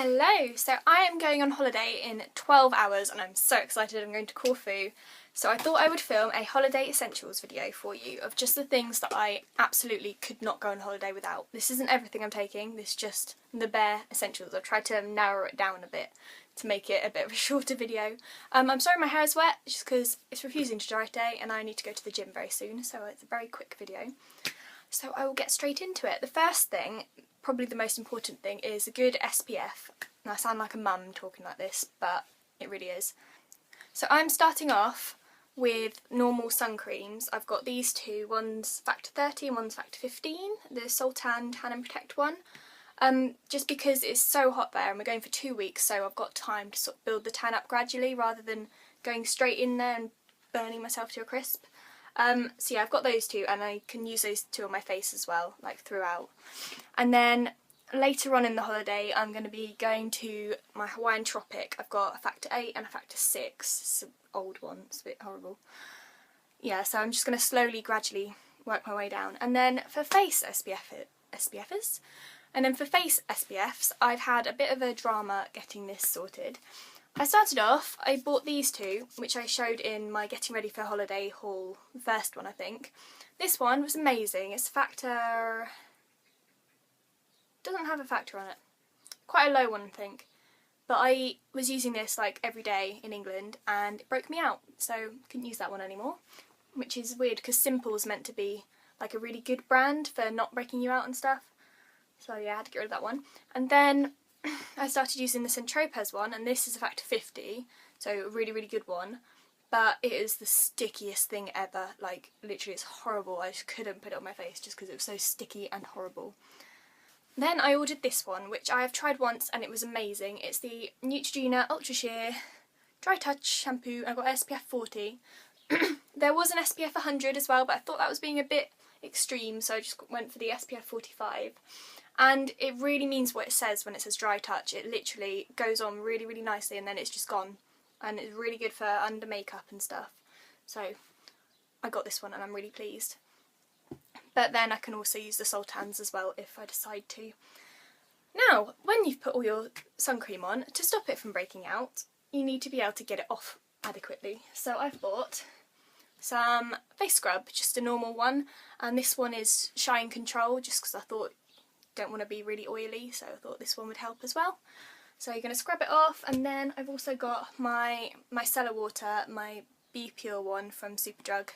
Hello! So I am going on holiday in 12 hours and I'm so excited. I'm going to Corfu. So I thought I would film a holiday essentials video for you of just the things that I absolutely could not go on holiday without. This isn't everything I'm taking, this is just the bare essentials. I've tried to narrow it down a bit to make it a bit of a shorter video. I'm sorry my hair is wet, just because it's refusing to dry today and I need to go to the gym very soon, so it's a very quick video. So I will get straight into it. The first thing, probably the most important thing, is a good SPF. Now I sound like a mum talking like this, but it really is. So I'm starting off with normal sun creams. I've got these two, one's factor 30 and one's factor 15, the Sultan Tan and Protect one. Just because it's so hot there and we're going for 2 weeks, so I've got time to sort of build the tan up gradually rather than going straight in there and burning myself to a crisp. So yeah, I've got those two and I can use those two on my face as well, like throughout. And then later on in the holiday I'm going to be going to my Hawaiian Tropic. I've got a factor 8 and a factor 6, it's an old one, it's a bit horrible. Yeah, so I'm just going to slowly, gradually work my way down. And then for face SPFs, I've had a bit of a drama getting this sorted. I started off, I bought these two, which I showed in my Getting Ready for Holiday haul, the first one I think. This one was amazing, it's factor... doesn't have a factor on it. Quite a low one I think. But I was using this like every day in England and it broke me out, so couldn't use that one anymore. Which is weird because Simple's meant to be like a really good brand for not breaking you out and stuff. So yeah, I had to get rid of that one. And then I started using the Centropez one, and this is a factor 50, so a really, really good one. But it is the stickiest thing ever, like literally it's horrible. I just couldn't put it on my face just because it was so sticky and horrible. Then I ordered this one, which I have tried once and it was amazing. It's the Neutrogena Ultra Sheer Dry Touch Shampoo. I got SPF 40. There was an SPF 100 as well, but I thought that was being a bit extreme, so I just went for the SPF 45. And it really means what it says when it says dry touch. It literally goes on really, really nicely and then it's just gone. And it's really good for under makeup and stuff. So I got this one and I'm really pleased. But then I can also use the Sultans as well if I decide to. Now, when you've put all your sun cream on, to stop it from breaking out, you need to be able to get it off adequately. So I've bought some face scrub, just a normal one. And this one is Shine Control, just because I thought don't want to be really oily, so I thought this one would help as well. So you're going to scrub it off, and then I've also got my micellar water, my Be Pure one from Superdrug.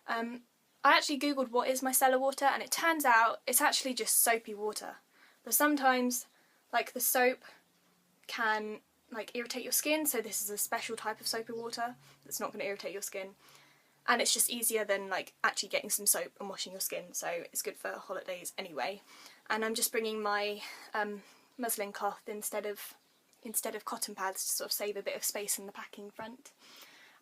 I actually googled what is micellar water and it turns out it's actually just soapy water. But sometimes like the soap can like irritate your skin, so this is a special type of soapy water that's not going to irritate your skin. And it's just easier than like actually getting some soap and washing your skin, so it's good for holidays anyway. And I'm just bringing my muslin cloth instead of cotton pads to sort of save a bit of space in the packing front.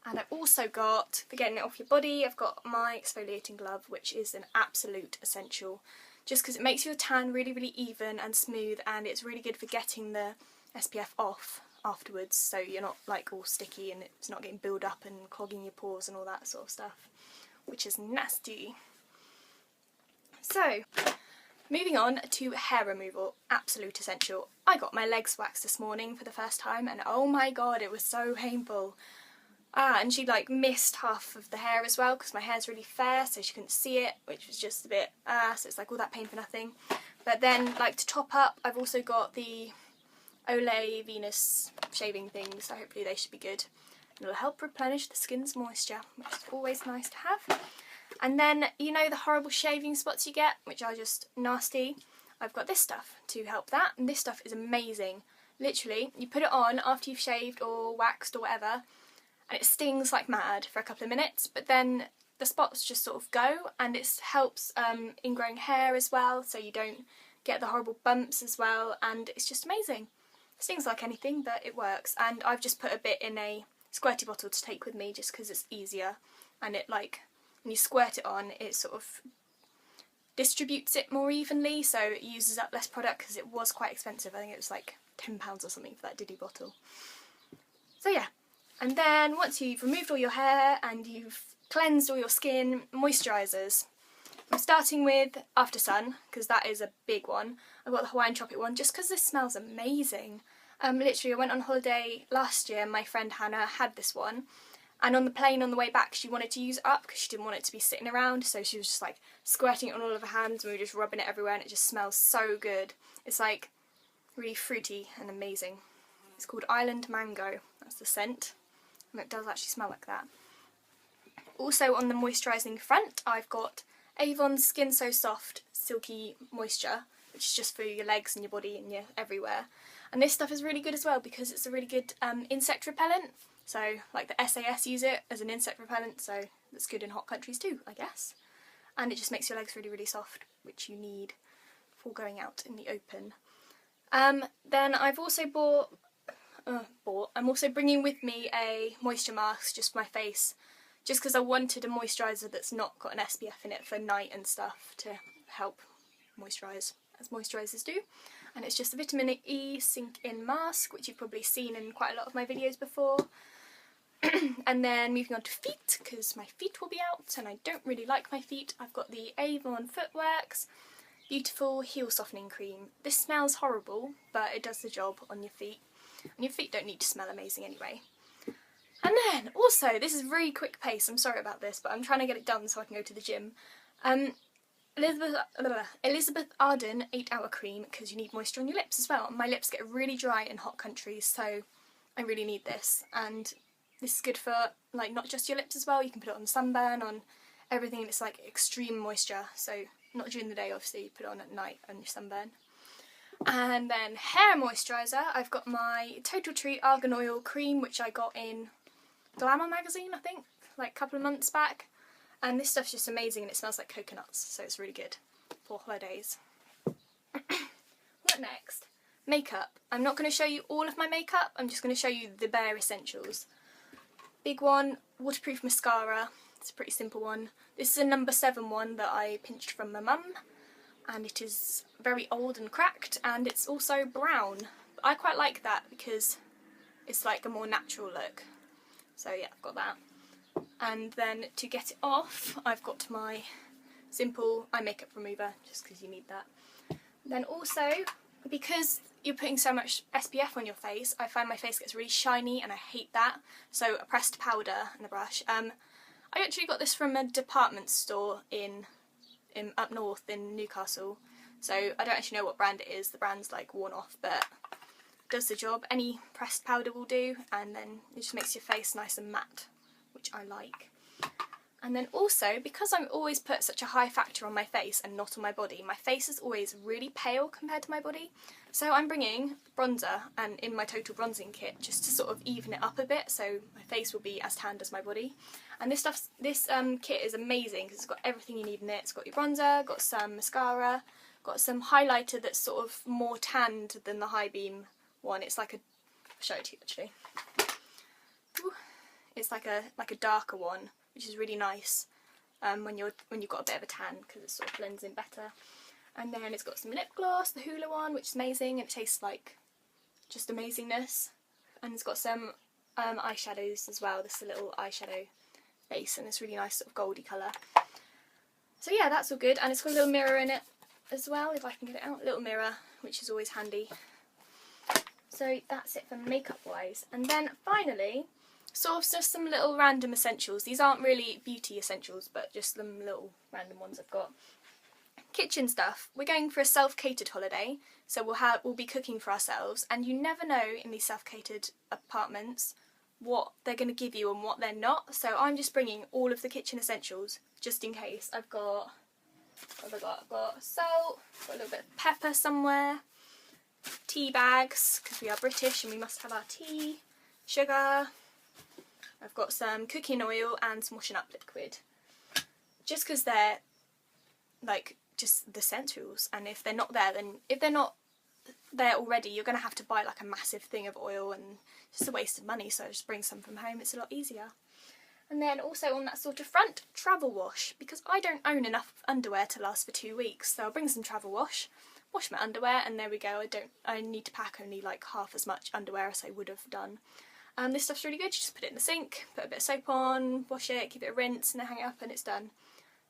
And I've also got, for getting it off your body, I've got my exfoliating glove, which is an absolute essential, just because it makes your tan really, really even and smooth, and it's really good for getting the SPF off afterwards, so you're not like all sticky and it's not getting build up and clogging your pores and all that sort of stuff, which is nasty. So moving on to hair removal, absolute essential. I got my legs waxed this morning for the first time and oh my god, it was so painful. And she like missed half of the hair as well because my hair's really fair, so she couldn't see it, which was just a bit so it's like all that pain for nothing. But then like to top up, I've also got the Olay Venus shaving things, so hopefully they should be good. And it'll help replenish the skin's moisture, which is always nice to have. And then, you know the horrible shaving spots you get, which are just nasty? I've got this stuff to help that, and this stuff is amazing. Literally, you put it on after you've shaved or waxed or whatever, and it stings like mad for a couple of minutes, but then the spots just sort of go, and it helps ingrowing hair as well, so you don't get the horrible bumps as well, and it's just amazing. It stings like anything, but it works, and I've just put a bit in a squirty bottle to take with me just because it's easier, and it like, when you squirt it on, it sort of distributes it more evenly, so it uses up less product because it was quite expensive. I think it was like £10 or something for that Diddy bottle. So yeah, and then once you've removed all your hair and you've cleansed all your skin, moisturisers. I'm starting with After Sun, because that is a big one. I've got the Hawaiian Tropic one, just because this smells amazing. Literally, I went on holiday last year, and my friend Hannah had this one. And on the plane on the way back, she wanted to use it up because she didn't want it to be sitting around. So she was just like squirting it on all of her hands, and we were just rubbing it everywhere, and it just smells so good. It's like really fruity and amazing. It's called Island Mango. That's the scent. And it does actually smell like that. Also on the moisturising front, I've got Avon's Skin So Soft Silky Moisture, which is just for your legs and your body and your everywhere. And this stuff is really good as well because it's a really good insect repellent. So like the SAS use it as an insect repellent, so that's good in hot countries too, I guess. And it just makes your legs really, really soft, which you need for going out in the open. Then I've also I'm also bringing with me a moisture mask just for my face, just because I wanted a moisturiser that's not got an SPF in it for night and stuff to help moisturise, as moisturisers do. And it's just a vitamin E sink in mask, which you've probably seen in quite a lot of my videos before. And then moving on to feet, because my feet will be out and I don't really like my feet, I've got the Avon Footworks Beautiful Heel Softening Cream. This smells horrible, but it does the job on your feet. And your feet don't need to smell amazing anyway. And then, also, this is really quick pace, I'm sorry about this, but I'm trying to get it done so I can go to the gym. Elizabeth Arden 8-hour cream, because you need moisture on your lips as well. My lips get really dry in hot countries, so I really need this. And this is good for, like, not just your lips as well, you can put it on sunburn, on everything, and it's like extreme moisture, so not during the day obviously, you put it on at night on your sunburn. And then hair moisturiser, I've got my Total Treat Argan Oil Cream, which I got in Glamour magazine, I think, like a couple of months back. And this stuff's just amazing and it smells like coconuts, so it's really good for holidays. What next? Makeup. I'm not going to show you all of my makeup, I'm just going to show you the bare essentials. Big one, waterproof mascara. It's a pretty simple one. This is a number 7 one that I pinched from my mum, and it is very old and cracked, and it's also brown. But I quite like that because it's like a more natural look. So yeah, I've got that. And then to get it off, I've got my simple eye makeup remover, just because you need that. Then also, because you're putting so much SPF on your face, I find my face gets really shiny and I hate that. So a pressed powder and a brush. I actually got this from a department store in up north in Newcastle. So I don't actually know what brand it is, the brand's like worn off, but it does the job. Any pressed powder will do, and then it just makes your face nice and matte, which I like. And then also, because I always put such a high factor on my face and not on my body, my face is always really pale compared to my body. So I'm bringing bronzer and in my total bronzing kit just to sort of even it up a bit, so my face will be as tanned as my body. And this kit is amazing because it's got everything you need in it. It's got your bronzer, got some mascara, got some highlighter that's sort of more tanned than the High Beam one. It's like a, I'll show it to you actually. Ooh. It's like a darker one, which is really nice when you've got a bit of a tan because it sort of blends in better. And then it's got some lip gloss, the Hoola one, which is amazing, and it tastes like just amazingness. And it's got some eyeshadows as well. This is a little eyeshadow base, and it's really nice sort of goldy colour. So yeah, that's all good, and it's got a little mirror in it as well, if I can get it out. A little mirror, which is always handy. So that's it for makeup wise. And then finally, sort of just some little random essentials. These aren't really beauty essentials, but just some little random ones I've got. Kitchen stuff. We're going for a self-catered holiday, so we'll be cooking for ourselves, and you never know in these self-catered apartments what they're going to give you and what they're not. So I'm just bringing all of the kitchen essentials just in case. I've got salt, got a little bit of pepper somewhere, tea bags because we are British and we must have our tea, sugar. I've got some cooking oil and some washing up liquid, just because they're like just the essentials, and if they're not there, then if they're not there already, you're going to have to buy like a massive thing of oil, and it's just a waste of money, so just bring some from home, it's a lot easier. And then also on that sort of front, travel wash, because I don't own enough underwear to last for 2 weeks, so I'll bring some travel wash my underwear, and there we go. I need to pack only like half as much underwear as I would have done. This stuff's really good. You just put it in the sink, put a bit of soap on, wash it, give it a rinse, and then hang it up, and it's done.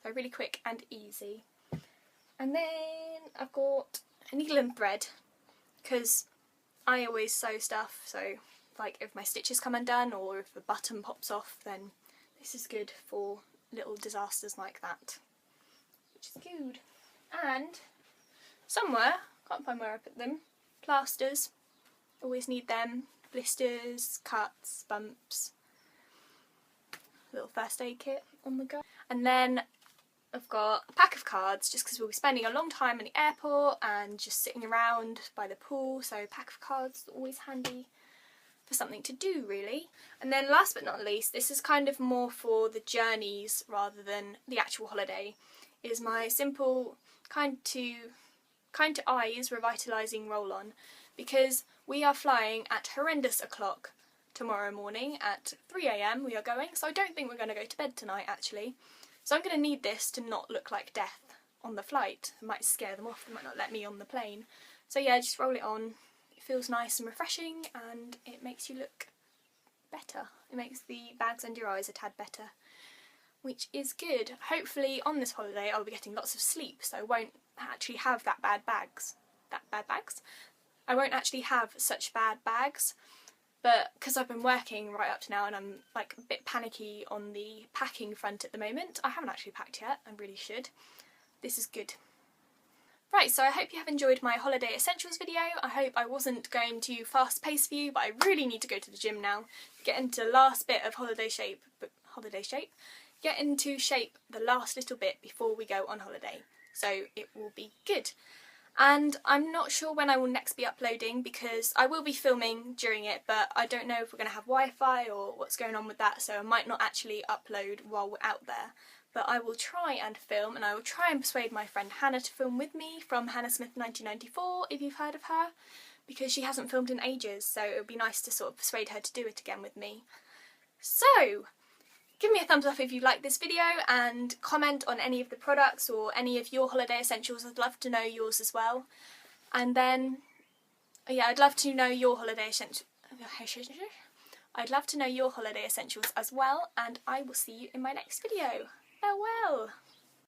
So really quick and easy. And then I've got a needle and thread, because I always sew stuff, so like if my stitches come undone or if a button pops off, then this is good for little disasters like that, which is good. And somewhere, can't find where I put them, plasters, always need them, blisters, cuts, bumps, little first aid kit on the go. And then I've got a pack of cards, just because we'll be spending a long time in the airport and just sitting around by the pool, so a pack of cards is always handy for something to do, really. And then last but not least, this is kind of more for the journeys rather than the actual holiday, is my simple kind to eyes revitalising roll-on, because we are flying at horrendous o'clock tomorrow morning at 3 AM we are going, so I don't think we're going to go to bed tonight actually. So I'm going to need this to not look like death on the flight. It might scare them off, they might not let me on the plane. So yeah, just roll it on. It feels nice and refreshing and it makes you look better. It makes the bags under your eyes a tad better, which is good. Hopefully on this holiday I'll be getting lots of sleep, so I won't actually have that bad bags. I won't actually have such bad bags. But because I've been working right up to now and I'm like a bit panicky on the packing front at the moment, I haven't actually packed yet, I really should. This is good. Right, so I hope you have enjoyed my holiday essentials video. I hope I wasn't going too fast paced for you, but I really need to go to the gym now, get into the last bit of get into shape the last little bit before we go on holiday. So it will be good. And I'm not sure when I will next be uploading, because I will be filming during it, but I don't know if we're going to have Wi-Fi or what's going on with that, so I might not actually upload while we're out there. But I will try and film, and I will try and persuade my friend Hannah to film with me from Hannah Smith 1994, if you've heard of her, because she hasn't filmed in ages, so it would be nice to sort of persuade her to do it again with me. So, give me a thumbs up if you like this video and comment on any of the products or any of your holiday essentials. I'd love to know yours as well. And then, yeah, I'd love to know your holiday essentials. I'd love to know your holiday essentials as well, and I will see you in my next video. Farewell!